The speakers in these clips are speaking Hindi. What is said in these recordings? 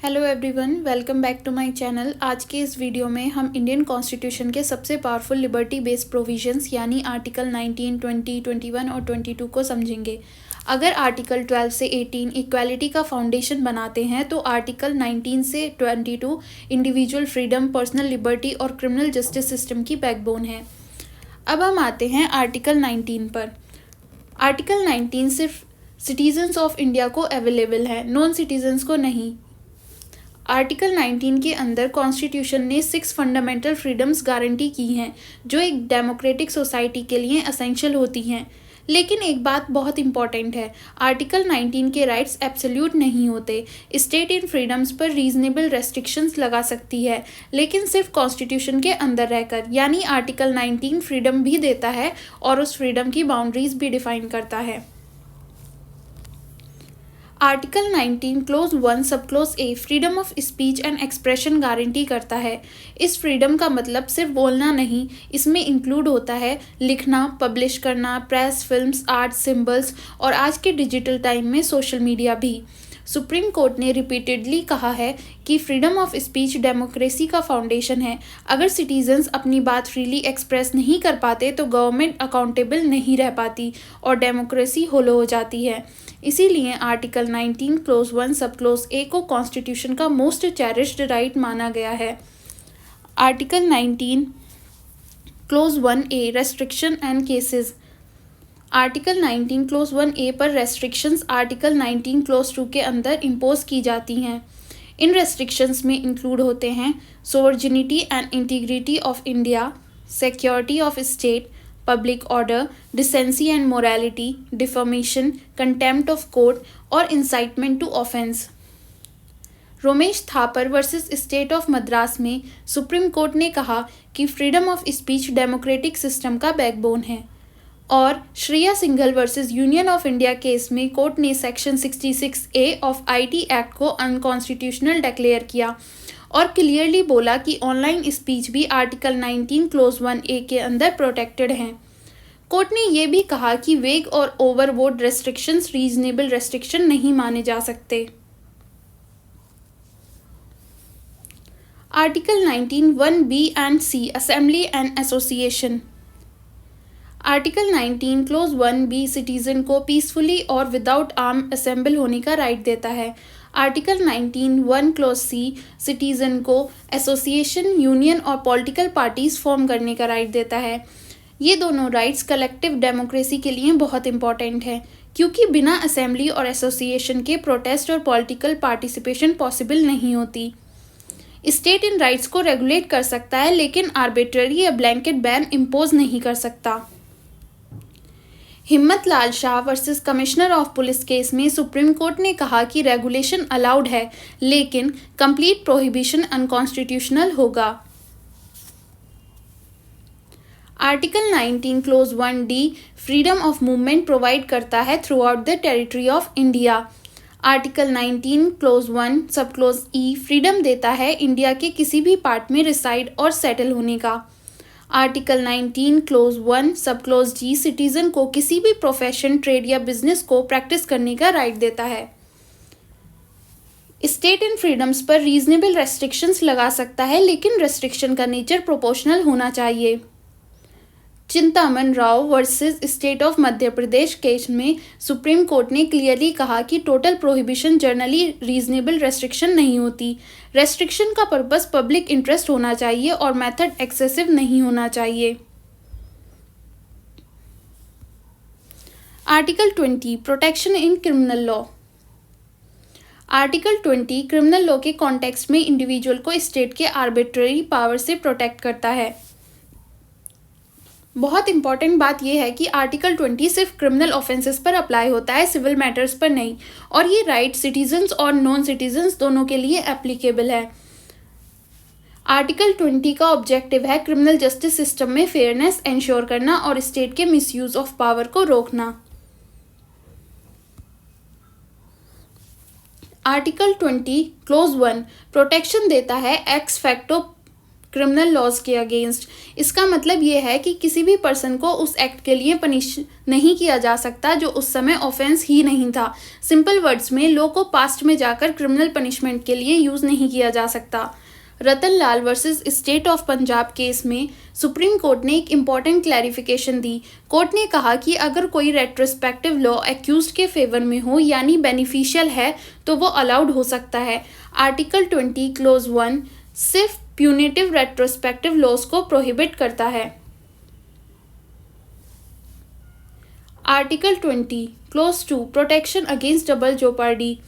Hello everyone, welcome back to my channel. आज के इस वीडियो में हम इंडियन कॉन्स्टिट्यूशन के सबसे पावरफुल लिबर्टी बेस्ड प्रोविजंस यानी आर्टिकल 19, 20, 21 और 22 को समझेंगे। अगर आर्टिकल 12 से 18 इक्वालिटी का फाउंडेशन बनाते हैं तो आर्टिकल 19 से 22 इंडिविजुअल फ्रीडम, पर्सनल लिबर्टी और क्रिमिनल जस्टिस सिस्टम की बैकबोन है। अब हम आते हैं आर्टिकल 19 पर। आर्टिकल 19 सिर्फ सिटीजन्स ऑफ इंडिया को अवेलेबल है, नॉन सिटीजन्स को नहीं। आर्टिकल 19 के अंदर कॉन्स्टिट्यूशन ने 6 फंडामेंटल फ्रीडम्स गारंटी की हैं जो एक डेमोक्रेटिक सोसाइटी के लिए एसेंशियल होती हैं। लेकिन एक बात बहुत इंपॉर्टेंट है, आर्टिकल 19 के राइट्स एब्सोल्यूट नहीं होते। स्टेट इन फ्रीडम्स पर रीजनेबल रेस्ट्रिक्शंस लगा सकती है, लेकिन सिर्फ कॉन्स्टिट्यूशन के अंदर रहकर, यानी आर्टिकल 19 फ्रीडम भी देता है और उस फ्रीडम की बाउंड्रीज भी डिफाइन करता है। Article 19 clause 1 sub close A freedom of speech and expression guarantee करता है। इस फ्रीडम का मतलब सिर्फ बोलना नहीं, इसमें इंक्लूड होता है लिखना, पब्लिश करना, प्रेस, फिल्म्स, आर्ट, सिंबल्स और आज के डिजिटल टाइम में सोशल मीडिया भी। सुप्रीम कोर्ट ने रिपीटेडली कहा है कि फ्रीडम ऑफ स्पीच डेमोक्रेसी का फाउंडेशन है। अगर सिटीजन्स अपनी बात फ्रीली एक्सप्रेस नहीं कर पाते तो गवर्नमेंट अकाउंटेबल नहीं रह पाती और डेमोक्रेसी होलो हो जाती है। इसीलिए आर्टिकल 19 क्लोज 1 सब क्लोज ए को कॉन्स्टिट्यूशन का मोस्ट चेरिश्ड राइट माना गया है। Article 19 clause 1 A restriction and cases. Article 19 clause 1 ए पर रेस्ट्रिक्शंस आर्टिकल 19 क्लोज 2 के अंदर इम्पोज की जाती हैं। इन रेस्ट्रिक्शंस में इंक्लूड होते हैं sovereignty and integrity of India, security of state, public order, decency and morality, defamation, contempt of court और incitement to offence. Romesh Thapar versus state of Madras में सुप्रीम कोर्ट ने कहा कि freedom of speech democratic system का बैकबोन है। और Shreya Singhal versus union of India case में कोर्ट ने section 66A of IT act को अनकॉन्स्टिट्यूशनल डिक्लेयर किया और क्लियरली बोला कि ऑनलाइन स्पीच भी आर्टिकल 19 क्लोज 1A के अंदर प्रोटेक्टेड हैं। कोर्ट ने यह भी कहा कि वेग और ओवरबोर्ड रेस्ट्रिक्शंस रीजनेबल रेस्ट्रिक्शन नहीं माने जा सकते। Article 19 1B and C assembly and association. Article 19 close 1B citizen को पीसफुली और विदाउट आर्म असेंबल होने का राइट देता है। आर्टिकल 19 1 क्लोज C सिटीजन को एसोसिएशन, यूनियन और पॉलिटिकल पार्टीज फॉर्म करने का राइट देता है। ये दोनों राइट्स कलेक्टिव डेमोक्रेसी के लिए बहुत इंपॉर्टेंट है, क्योंकि बिना असेंबली और एसोसिएशन के प्रोटेस्ट और पॉलिटिकल पार्टिसिपेशन पॉसिबल नहीं होती। स्टेट इन राइट्स को रेगुलेट कर सकता है, लेकिन आर्बिट्ररी या ब्लैंकेट बैन इम्पोज नहीं कर सकता। Himmat Lal Shah versus commissioner of police case में सुप्रीम कोर्ट ने कहा कि रेगुलेशन अलाउड है, लेकिन कंप्लीट प्रोहिबिशन अनकॉन्स्टिट्यूशनल होगा। Article 19 clause 1D freedom of movement provide करता है throughout the territory of India. Article 19 clause 1 sub close E freedom देता है इंडिया के किसी भी पार्ट में रिसाइड और सेटल होने का। Article 19 clause 1 sub close G citizen को किसी भी प्रोफेशन, ट्रेड या बिजनेस को प्रैक्टिस करने का राइट देता है। स्टेट इन फ्रीडम्स पर रीजनेबल रेस्ट्रिक्शंस लगा सकता है, लेकिन रेस्ट्रिक्शन का नेचर प्रोपोर्शनल होना चाहिए। Chintaman Rao versus state of Madhya Pradesh case में सुप्रीम कोर्ट ने क्लियरली कहा कि total prohibition generally reasonable restriction नहीं होती। रेस्ट्रिक्शन का पर्पस पब्लिक इंटरेस्ट होना चाहिए और मेथड एक्सेसिव नहीं होना चाहिए। Article 20 protection in criminal law. Article 20 criminal law के कॉन्टेक्स्ट में इंडिविजुअल को स्टेट के आर्बिट्ररी पावर से प्रोटेक्ट करता है। बहुत इंपॉर्टेंट बात यह है कि आर्टिकल 20 सिर्फ क्रिमिनल ऑफेंसेस पर अप्लाई होता है, सिविल मैटर्स पर नहीं, और ये राइट सिटीजन्स और नॉन सिटीजन्स दोनों के लिए एप्लीकेबल है। आर्टिकल 20 का ऑब्जेक्टिव है क्रिमिनल जस्टिस सिस्टम में फेयरनेस एंश्योर करना और स्टेट के मिसयूज ऑफ पावर को रोकना। आर्टिकल 20 क्लोज 1 प्रोटेक्शन देता है एक्स फैक्टो क्रिमिनल लॉज के अगेंस्ट। इसका मतलब ये है कि किसी भी पर्सन को उस एक्ट के लिए पनिश नहीं किया जा सकता जो उस समय ऑफेंस ही नहीं था। सिंपल वर्ड्स में लॉ को पास्ट में जाकर क्रिमिनल पनिशमेंट के लिए यूज नहीं किया जा सकता। Ratan Lal versus state of Punjab case में सुप्रीम कोर्ट ने एक इम्पॉर्टेंट क्लैरिफिकेशन दी। कोर्ट ने कहा कि अगर कोई रेट्रोस्पेक्टिव लॉ एक्यूज्ड के फेवर में हो यानी बेनिफिशियल है तो वो अलाउड हो सकता है। आर्टिकल 20 क्लोज 1 सिर्फ प्यूनिटिव रेट्रोस्पेक्टिव लॉज को प्रोहिबिट करता है। Article 20 clause 2 protection against double jeopardy.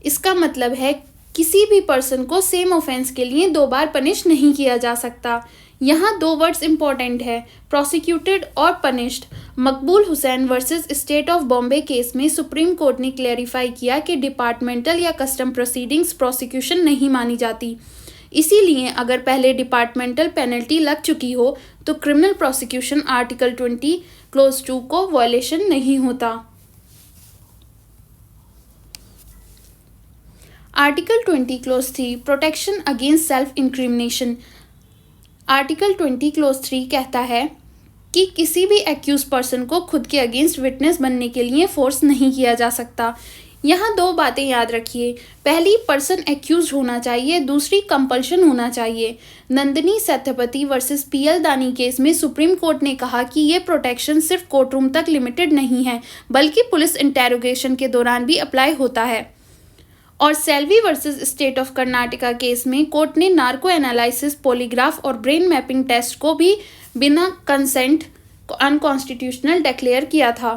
इसका मतलब है किसी भी पर्सन को सेम ऑफेंस के लिए 2 बार पनिश नहीं किया जा सकता। यहाँ 2 वर्ड्स इंपॉर्टेंट है, प्रोसिक्यूटेड और punished. Maqbool Hussain versus state of Bombay case में सुप्रीम कोर्ट ने क्लैरिफाई किया कि डिपार्टमेंटल या कस्टम प्रोसीडिंग्स प्रोसिक्यूशन नहीं मानी जाती। इसीलिए अगर पहले डिपार्टमेंटल पेनल्टी लग चुकी हो तो क्रिमिनल प्रोसिक्यूशन आर्टिकल 20 क्लोज 2 को वायलेशन नहीं होता। Article 20 close 3 protection against self incrimination. Article 20 close 3 कहता है कि किसी भी एक्यूज पर्सन को खुद के अगेंस्ट विटनेस बनने के लिए फोर्स नहीं किया जा सकता। यहाँ 2 बातें याद रखिए, पहली पर्सन एक्यूज होना चाहिए, दूसरी कंपल्शन होना चाहिए। नंदिनी सत्यपति वर्सेस पीएल दानी केस में सुप्रीम कोर्ट ने कहा कि ये प्रोटेक्शन सिर्फ कोर्ट रूम तक लिमिटेड नहीं है बल्कि पुलिस इंटेरोगेशन के दौरान भी अप्लाई होता है। और Selvi versus state of Karnataka case में कोर्ट ने नार्को एनालिसिस, पॉलीग्राफ और ब्रेन मैपिंग टेस्ट को भी बिना कंसेंट अनकॉन्स्टिट्यूशनल डिक्लेयर किया था।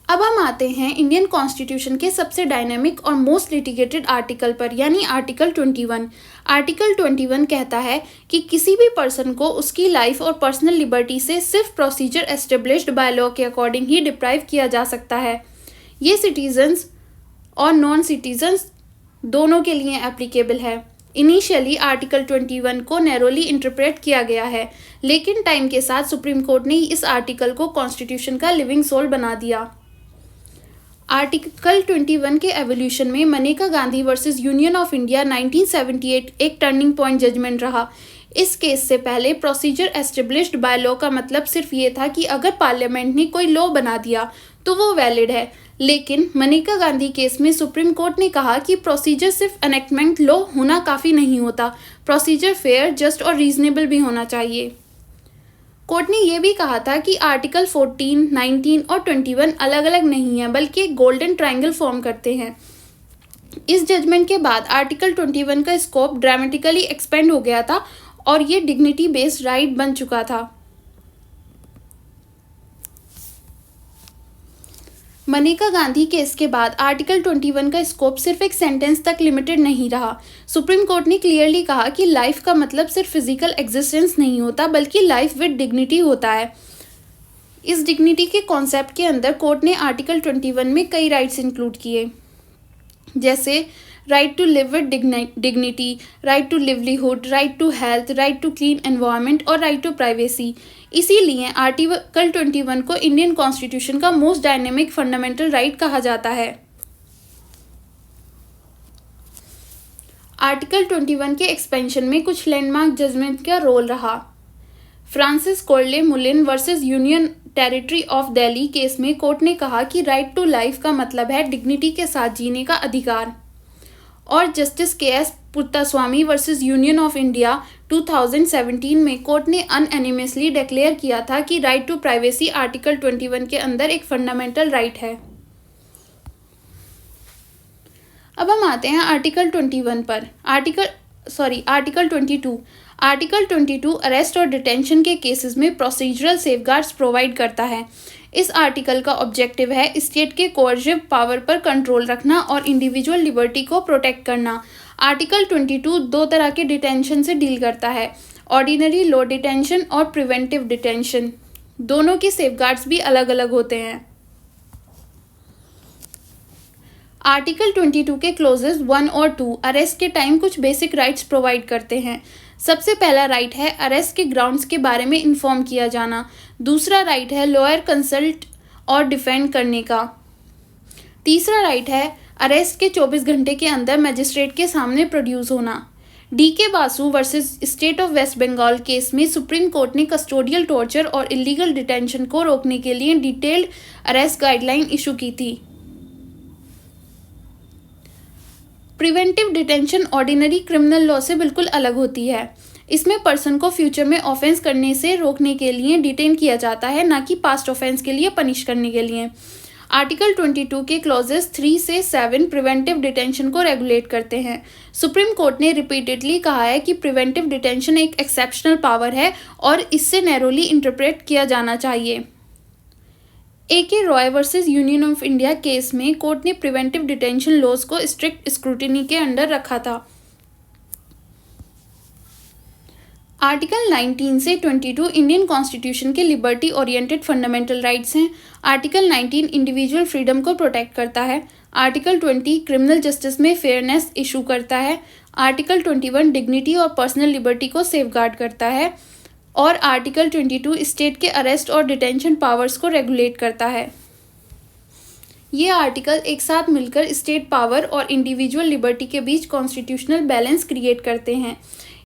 अब हम आते हैं इंडियन कॉन्स्टिट्यूशन के सबसे डायनामिक और मोस्ट लिटिगेटेड आर्टिकल पर, यानी आर्टिकल 21। आर्टिकल 21 कहता है कि किसी भी पर्सन को उसकी लाइफ और पर्सनल लिबर्टी से सिर्फ प्रोसीजर एस्टेब्लिश्ड बाय लॉ के अकॉर्डिंग ही डिप्राइव किया जा सकता है। ये सिटीजन्स और नॉन सिटीजन्स दोनों के लिए एप्लीकेबल है। इनिशियली आर्टिकल 21 को नैरोली इंटरप्रेट किया गया है, लेकिन टाइम के साथ सुप्रीम कोर्ट ने इस आर्टिकल को कॉन्स्टिट्यूशन का लिविंग सोल बना दिया। आर्टिकल 21 के एवोल्यूशन में Maneka Gandhi versus union of India 1978 एक टर्निंग पॉइंट जजमेंट रहा। इस केस से पहले प्रोसीजर एस्टेब्लिश्ड बाय लॉ का मतलब सिर्फ ये था कि अगर पार्लियामेंट ने कोई लॉ बना दिया तो वो वैलिड है, लेकिन मनेका गांधी केस में सुप्रीम कोर्ट ने कहा कि प्रोसीजर सिर्फ एनेक्टमेंट लॉ होना काफ़ी नहीं होता, प्रोसीजर फेयर, जस्ट और रीजनेबल भी होना चाहिए। कोर्ट ने यह भी कहा था कि आर्टिकल 14, 19 और 21 अलग अलग नहीं है बल्कि एक गोल्डन ट्रायंगल फॉर्म करते हैं। इस जजमेंट के बाद आर्टिकल 21 का स्कोप ड्रामेटिकली एक्सपेंड हो गया था और ये डिग्निटी बेस्ड राइट बन चुका था। मनेका गांधी केस के बाद आर्टिकल 21 का स्कोप सिर्फ एक सेंटेंस तक लिमिटेड नहीं रहा। सुप्रीम कोर्ट ने क्लियरली कहा कि लाइफ का मतलब सिर्फ फिजिकल एग्जिस्टेंस नहीं होता बल्कि लाइफ विद डिग्निटी होता है। इस डिग्निटी के कॉन्सेप्ट के अंदर कोर्ट ने आर्टिकल 21 में कई राइट्स इंक्लूड किए, जैसे right to live with dignity, right to livelihood, right to health, right to clean environment और राइट टू प्राइवेसी। इसीलिए आर्टिकल 21 को इंडियन कॉन्स्टिट्यूशन का मोस्ट डायनेमिक फंडामेंटल राइट कहा जाता है। आर्टिकल 21 के एक्सपेंशन में कुछ लैंडमार्क जजमेंट का रोल रहा। Francis Coralie Mullin versus union territory of Delhi case में कोर्ट ने कहा कि राइट टू लाइफ का मतलब है डिग्निटी के साथ जीने का अधिकार। और justice KS. Puttaswamy versus union of India 2017 में कोर्ट ने अनएनिमसली डिक्लेयर किया था कि राइट टू प्राइवेसी आर्टिकल 21 के अंदर एक फंडामेंटल राइट है। अब हम आते हैं आर्टिकल 21 पर। आर्टिकल 22। आर्टिकल 22 अरेस्ट और डिटेंशन के केसेस में प्रोसीजरल सेफगार्ड्स प्रोवाइड करता है। इस आर्टिकल का ऑब्जेक्टिव है स्टेट के कोअर्सिव पावर पर कंट्रोल रखना और इंडिविजुअल लिबर्टी को प्रोटेक्ट करना। आर्टिकल 22 2 तरह के डिटेंशन से डील करता है, ऑर्डिनरी लॉ डिटेंशन और प्रिवेंटिव डिटेंशन। दोनों के सेफगार्ड्स भी अलग अलग होते हैं। आर्टिकल 22 के क्लोजेस 1 और 2 अरेस्ट के टाइम कुछ बेसिक राइट्स प्रोवाइड करते हैं। सबसे पहला राइट है अरेस्ट के ग्राउंड्स के बारे में इन्फॉर्म किया जाना। दूसरा राइट है लॉयर कंसल्ट और डिफेंड करने का। तीसरा राइट है अरेस्ट के 24 घंटे के अंदर मजिस्ट्रेट के सामने प्रोड्यूस होना। DK Basu versus state of West Bengal case में सुप्रीम कोर्ट ने कस्टोडियल टॉर्चर और इलीगल डिटेंशन को रोकने के लिए डिटेल्ड अरेस्ट गाइडलाइन इशू की थी। Preventive detention ordinary criminal law से बिल्कुल अलग होती है। इसमें पर्सन को फ्यूचर में ऑफेंस करने से रोकने के लिए डिटेन किया जाता है, ना कि पास्ट ऑफेंस के लिए पनिश करने के लिए। आर्टिकल 22 के क्लॉजेस 3 से 7 प्रिवेंटिव डिटेंशन को रेगुलेट करते हैं। सुप्रीम कोर्ट ने रिपीटेडली कहा है कि प्रिवेंटिव डिटेंशन एक एक्सेप्शनल पावर है और इससे नैरोली इंटरप्रेट किया जाना चाहिए। AK Roy versus union of India case में कोर्ट ने प्रिवेंटिव डिटेंशन लॉज को स्ट्रिक्ट स्क्रूटिनी के अंडर रखा था। आर्टिकल 19 से 22 इंडियन कॉन्स्टिट्यूशन के लिबर्टी ओरिएंटेड फंडामेंटल राइट्स हैं। आर्टिकल 19 इंडिविजुअल फ्रीडम को प्रोटेक्ट करता है। आर्टिकल 20 क्रिमिनल जस्टिस में फेयरनेस इशू करता है। आर्टिकल 21 डिग्निटी और पर्सनल लिबर्टी को सेफगार्ड करता है और आर्टिकल 22 स्टेट के अरेस्ट और डिटेंशन पावर्स को रेगुलेट करता है। ये आर्टिकल एक साथ मिलकर स्टेट पावर और इंडिविजुअल लिबर्टी के बीच कॉन्स्टिट्यूशनल बैलेंस क्रिएट करते हैं।